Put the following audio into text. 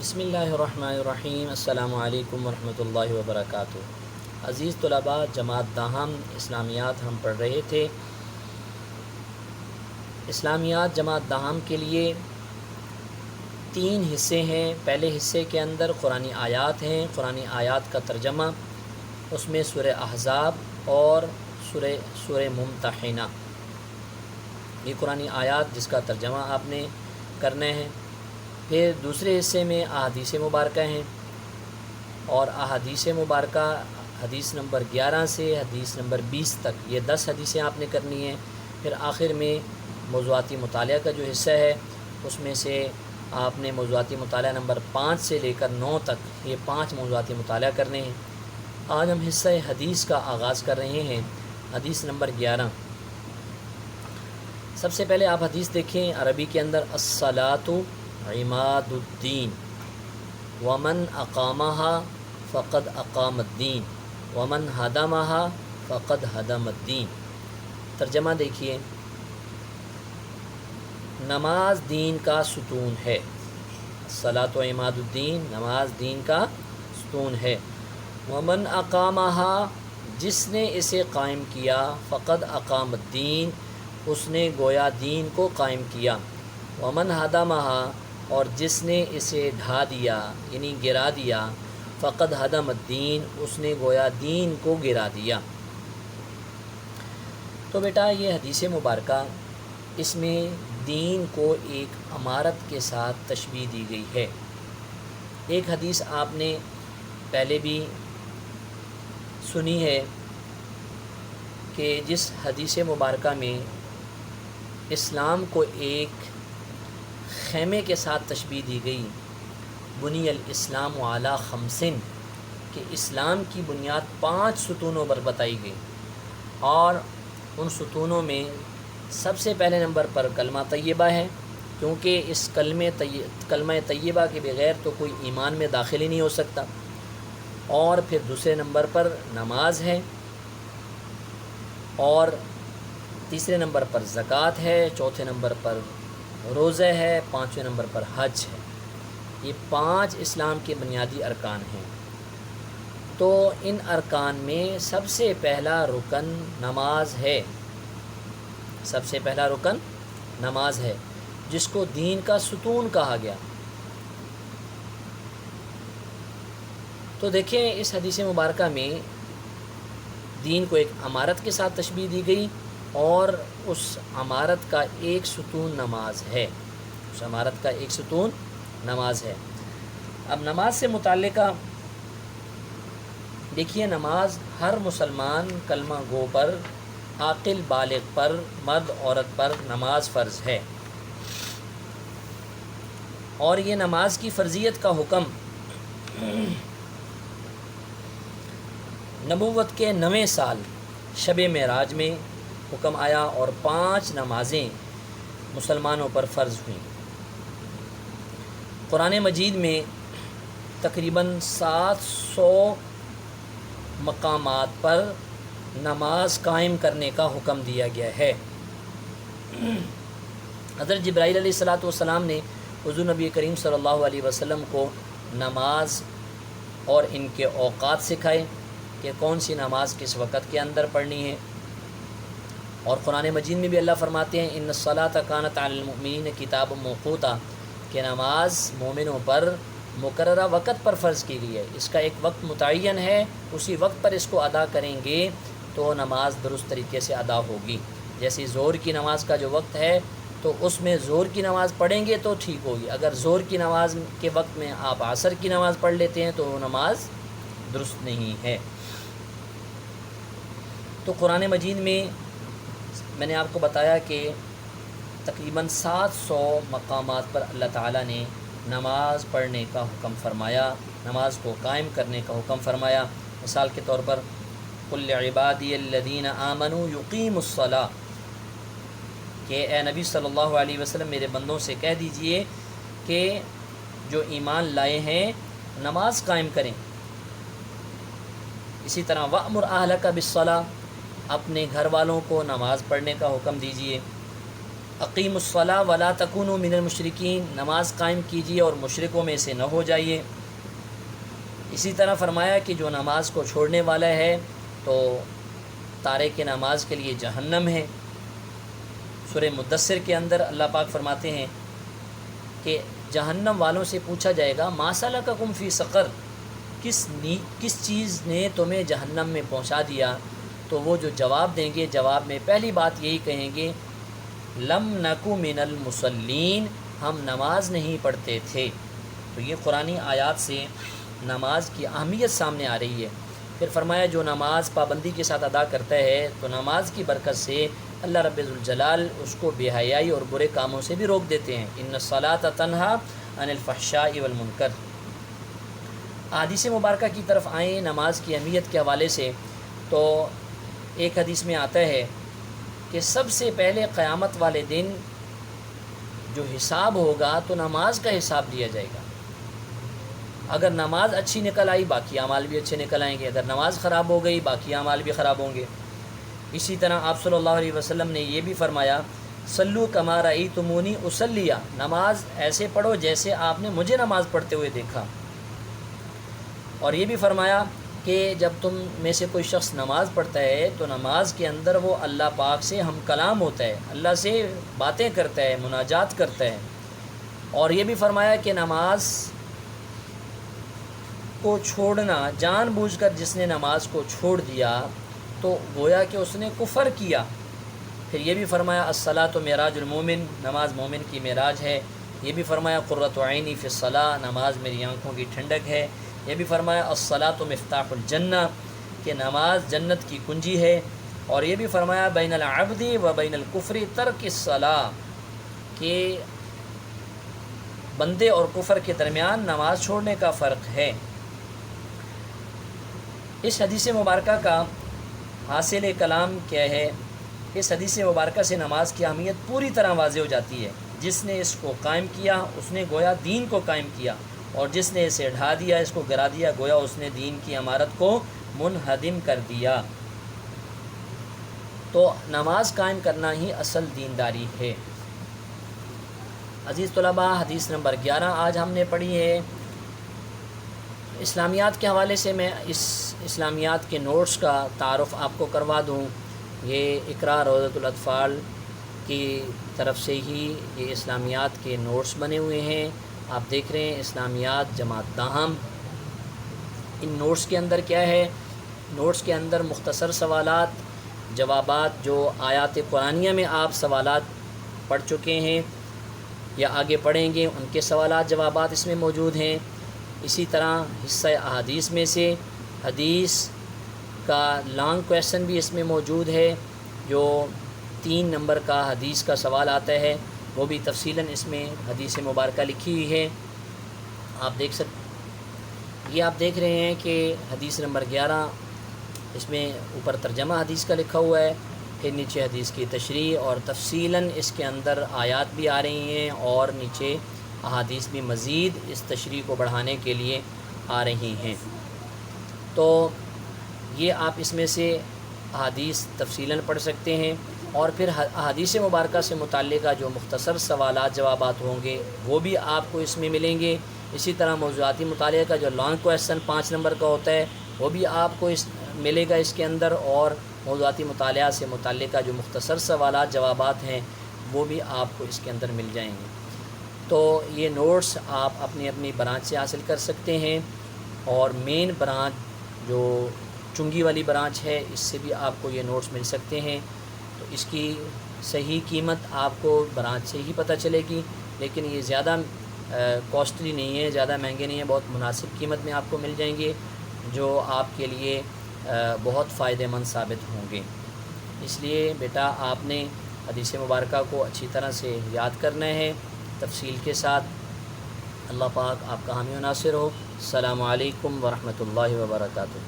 بسم اللہ الرحمن الرحیم۔ السلام علیکم ورحمۃ اللہ وبرکاتہ۔ عزیز طلباء، جماعت داہم اسلامیات ہم پڑھ رہے تھے۔ اسلامیات جماعت داہم کے لیے 3 حصے ہیں۔ پہلے حصے کے اندر قرآنی آیات ہیں، قرآنی آیات کا ترجمہ، اس میں سورہ احزاب اور سورہ ممتحنہ، یہ قرآنی آیات جس کا ترجمہ آپ نے کرنا ہے۔ پھر دوسرے حصے میں احادیث مبارکہ ہیں، اور احادیث مبارکہ حدیث نمبر 11 سے حدیث نمبر 20 تک، یہ 10 حدیثیں آپ نے کرنی ہیں۔ پھر آخر میں موضوعاتی مطالعہ کا جو حصہ ہے، اس میں سے آپ نے موضوعاتی مطالعہ نمبر 5 سے لے کر 9 تک، یہ 5 موضوعاتی مطالعہ کرنے ہیں۔ آج ہم حصہ حدیث کا آغاز کر رہے ہیں، حدیث نمبر 11۔ سب سے پہلے آپ حدیث دیکھیں عربی کے اندر، الصلاۃ عماد الدین ومن اقامہا فقد اقام الدین ومن ہدمہا فقد ہدم الدین۔ ترجمہ دیکھیے، نماز دین کا ستون ہے۔ الصلاۃ عماد الدین، نماز دین کا ستون ہے۔ ومن اقامہا، جس نے اسے قائم کیا، فقد اقام الدین، اس نے گویا دین کو قائم کیا۔ ومن ہدمہا، اور جس نے اسے ڈھا دیا یعنی گرا دیا، فقد ہدم الدین، اس نے گویا دین کو گرا دیا۔ تو بیٹا یہ حدیث مبارکہ، اس میں دین کو ایک عمارت کے ساتھ تشبیہ دی گئی ہے۔ ایک حدیث آپ نے پہلے بھی سنی ہے کہ جس حدیث مبارکہ میں اسلام کو ایک خیمے کے ساتھ تشبیہ دی گئی، بنی الاسلام علی 5، کہ اسلام کی بنیاد 5 ستونوں پر بتائی گئی، اور ان ستونوں میں سب سے پہلے نمبر پر کلمہ طیبہ ہے، کیونکہ اس کلمہ طیبہ کے بغیر تو کوئی ایمان میں داخل ہی نہیں ہو سکتا۔ اور پھر دوسرے نمبر پر نماز ہے، اور تیسرے نمبر پر زکوٰۃ ہے، چوتھے نمبر پر روزہ ہے، 5ویں نمبر پر حج ہے۔ یہ 5 اسلام کے بنیادی ارکان ہیں۔ تو ان ارکان میں سب سے پہلا رکن نماز ہے، سب سے پہلا رکن نماز ہے، جس کو دین کا ستون کہا گیا۔ تو دیکھیں اس حدیث مبارکہ میں دین کو ایک عمارت کے ساتھ تشبیہ دی گئی، اور اس عمارت کا ایک ستون نماز ہے، اس عمارت کا ایک ستون نماز ہے۔ اب نماز سے متعلقہ دیکھیے، نماز ہر مسلمان کلمہ گو پر، عاقل بالغ پر، مرد عورت پر نماز فرض ہے۔ اور یہ نماز کی فرضیت کا حکم نبوت کے 9ویں سال شب معراج میں حکم آیا، اور 5 نمازیں مسلمانوں پر فرض ہوئیں۔ قرآن مجید میں تقریباً 700 مقامات پر نماز قائم کرنے کا حکم دیا گیا ہے۔ حضرت جبرائیل علیہ السلام نے حضور نبی کریم صلی اللہ علیہ وسلم کو نماز اور ان کے اوقات سکھائے کہ کون سی نماز کس وقت کے اندر پڑھنی ہے۔ اور قرآن مجید میں بھی اللہ فرماتے ہیں، ان الصلاۃ کانت علی المؤمنین کتابا موقوتا، کہ نماز مومنوں پر مقررہ وقت پر فرض کی گئی ہے، اس کا ایک وقت متعین ہے، اسی وقت پر اس کو ادا کریں گے تو نماز درست طریقے سے ادا ہوگی۔ جیسے زور کی نماز کا جو وقت ہے، تو اس میں زور کی نماز پڑھیں گے تو ٹھیک ہوگی۔ اگر زور کی نماز کے وقت میں آپ عصر کی نماز پڑھ لیتے ہیں تو وہ نماز درست نہیں ہے۔ تو قرآن مجید میں نے آپ کو بتایا کہ تقریباً 700 مقامات پر اللہ تعالیٰ نے نماز پڑھنے کا حکم فرمایا، نماز کو قائم کرنے کا حکم فرمایا۔ مثال کے طور پر، قل لعبادی الذین آمنوا یقیموا الصلاۃ، کہ اے نبی صلی اللہ علیہ وسلم میرے بندوں سے کہہ دیجئے کہ جو ایمان لائے ہیں نماز قائم کریں۔ اسی طرح وَأْمُرْ أَهْلَكَ بِالصَّلَاةِ، اپنے گھر والوں کو نماز پڑھنے کا حکم دیجئے۔ اقیم الصلاۃ ولا تکونوا من المشرکین، نماز قائم کیجیے اور مشرکوں میں سے نہ ہو جائیے۔ اسی طرح فرمایا کہ جو نماز کو چھوڑنے والا ہے تو تارک نماز کے لیے جہنم ہے۔ سورہ مدثر کے اندر اللہ پاک فرماتے ہیں کہ جہنم والوں سے پوچھا جائے گا ما سلککم فی سقر، کس چیز نے تمہیں جہنم میں پہنچا دیا؟ تو وہ جو جواب دیں گے، جواب میں پہلی بات یہی کہیں گے لم نکو من المصلین، ہم نماز نہیں پڑھتے تھے۔ تو یہ قرآنی آیات سے نماز کی اہمیت سامنے آ رہی ہے۔ پھر فرمایا جو نماز پابندی کے ساتھ ادا کرتا ہے تو نماز کی برکت سے اللہ رب ذوالجلال اس کو بے حیائی اور برے کاموں سے بھی روک دیتے ہیں۔ ان الصلاۃ تنہی عن الفحشاء والمنکر۔ احادیث مبارکہ کی طرف آئیں نماز کی اہمیت کے حوالے سے، تو ایک حدیث میں آتا ہے کہ سب سے پہلے قیامت والے دن جو حساب ہوگا تو نماز کا حساب لیا جائے گا۔ اگر نماز اچھی نکل آئی باقی اعمال بھی اچھے نکل آئیں گے، اگر نماز خراب ہو گئی باقی اعمال بھی خراب ہوں گے۔ اسی طرح آپ صلی اللہ علیہ وسلم نے یہ بھی فرمایا صلو کما رأیتمونی اصلی، نماز ایسے پڑھو جیسے آپ نے مجھے نماز پڑھتے ہوئے دیکھا۔ اور یہ بھی فرمایا کہ جب تم میں سے کوئی شخص نماز پڑھتا ہے تو نماز کے اندر وہ اللہ پاک سے ہم کلام ہوتا ہے، اللہ سے باتیں کرتا ہے، مناجات کرتا ہے۔ اور یہ بھی فرمایا کہ نماز کو چھوڑنا، جان بوجھ کر جس نے نماز کو چھوڑ دیا تو گویا کہ اس نے کفر کیا۔ پھر یہ بھی فرمایا الصلاۃ معراج المومن، نماز مومن کی معراج ہے۔ یہ بھی فرمایا قرۃ عینی فی الصلاۃ، نماز میری آنکھوں کی ٹھنڈک ہے۔ یہ بھی فرمایا الصلاۃ مفتاح الجنہ، کہ نماز جنت کی کنجی ہے۔ اور یہ بھی فرمایا بین العبد و بین الکفر ترک الصلاۃ، کہ بندے اور کفر کے درمیان نماز چھوڑنے کا فرق ہے۔ اس حدیث مبارکہ کا حاصل کلام کیا ہے؟ اس حدیث مبارکہ سے نماز کی اہمیت پوری طرح واضح ہو جاتی ہے۔ جس نے اس کو قائم کیا اس نے گویا دین کو قائم کیا، اور جس نے اسے ڈھا دیا، اس کو گرا دیا، گویا اس نے دین کی عمارت کو منہدم کر دیا۔ تو نماز قائم کرنا ہی اصل دینداری ہے۔ عزیز طلباء، حدیث نمبر 11 آج ہم نے پڑھی ہے۔ اسلامیات کے حوالے سے میں اس اسلامیات کے نوٹس کا تعارف آپ کو کروا دوں۔ یہ اقراء روضۃ الاطفال کی طرف سے ہی یہ اسلامیات کے نوٹس بنے ہوئے ہیں۔ آپ دیکھ رہے ہیں اسلامیات جماعت داہم۔ ان نوٹس کے اندر کیا ہے؟ نوٹس کے اندر مختصر سوالات جوابات، جو آیات قرآنیہ میں آپ سوالات پڑھ چکے ہیں یا آگے پڑھیں گے ان کے سوالات جوابات اس میں موجود ہیں۔ اسی طرح حصہ احادیث میں سے حدیث کا لانگ کویسچن بھی اس میں موجود ہے، جو 3 نمبر کا حدیث کا سوال آتا ہے، وہ بھی تفصیلاً اس میں حدیث مبارکہ لکھی ہوئی ہے۔ آپ دیکھ یہ آپ دیکھ رہے ہیں کہ حدیث نمبر 11 اس میں اوپر ترجمہ حدیث کا لکھا ہوا ہے، پھر نیچے حدیث کی تشریح اور تفصیلاً اس کے اندر آیات بھی آ رہی ہیں، اور نیچے احادیث بھی مزید اس تشریح کو بڑھانے کے لیے آ رہی ہیں۔ تو یہ آپ اس میں سے احادیث تفصیلاً پڑھ سکتے ہیں، اور پھر احادیث مبارکہ سے متعلقہ جو مختصر سوالات جوابات ہوں گے وہ بھی آپ کو اس میں ملیں گے۔ اسی طرح موضوعاتی مطالعے کا جو لانگ کویسچن 5 نمبر کا ہوتا ہے وہ بھی آپ کو ملے گا اس کے اندر، اور موضوعاتی مطالعہ سے متعلقہ جو مختصر سوالات جوابات ہیں وہ بھی آپ کو اس کے اندر مل جائیں گے۔ تو یہ نوٹس آپ اپنی اپنی برانچ سے حاصل کر سکتے ہیں، اور مین برانچ جو چنگی والی برانچ ہے اس سے بھی آپ کو یہ نوٹس مل سکتے ہیں۔ تو اس کی صحیح قیمت آپ کو برانچ سے ہی پتہ چلے گی، لیکن یہ زیادہ کاسٹلی نہیں ہے، زیادہ مہنگے نہیں ہیں، بہت مناسب قیمت میں آپ کو مل جائیں گے، جو آپ کے لیے بہت فائدہ مند ثابت ہوں گے۔ اس لیے بیٹا آپ نے حدیث مبارکہ کو اچھی طرح سے یاد کرنا ہے تفصیل کے ساتھ۔ اللہ پاک آپ کا حامی و ناصر ہو۔ السلام علیکم ورحمۃ اللہ وبرکاتہ۔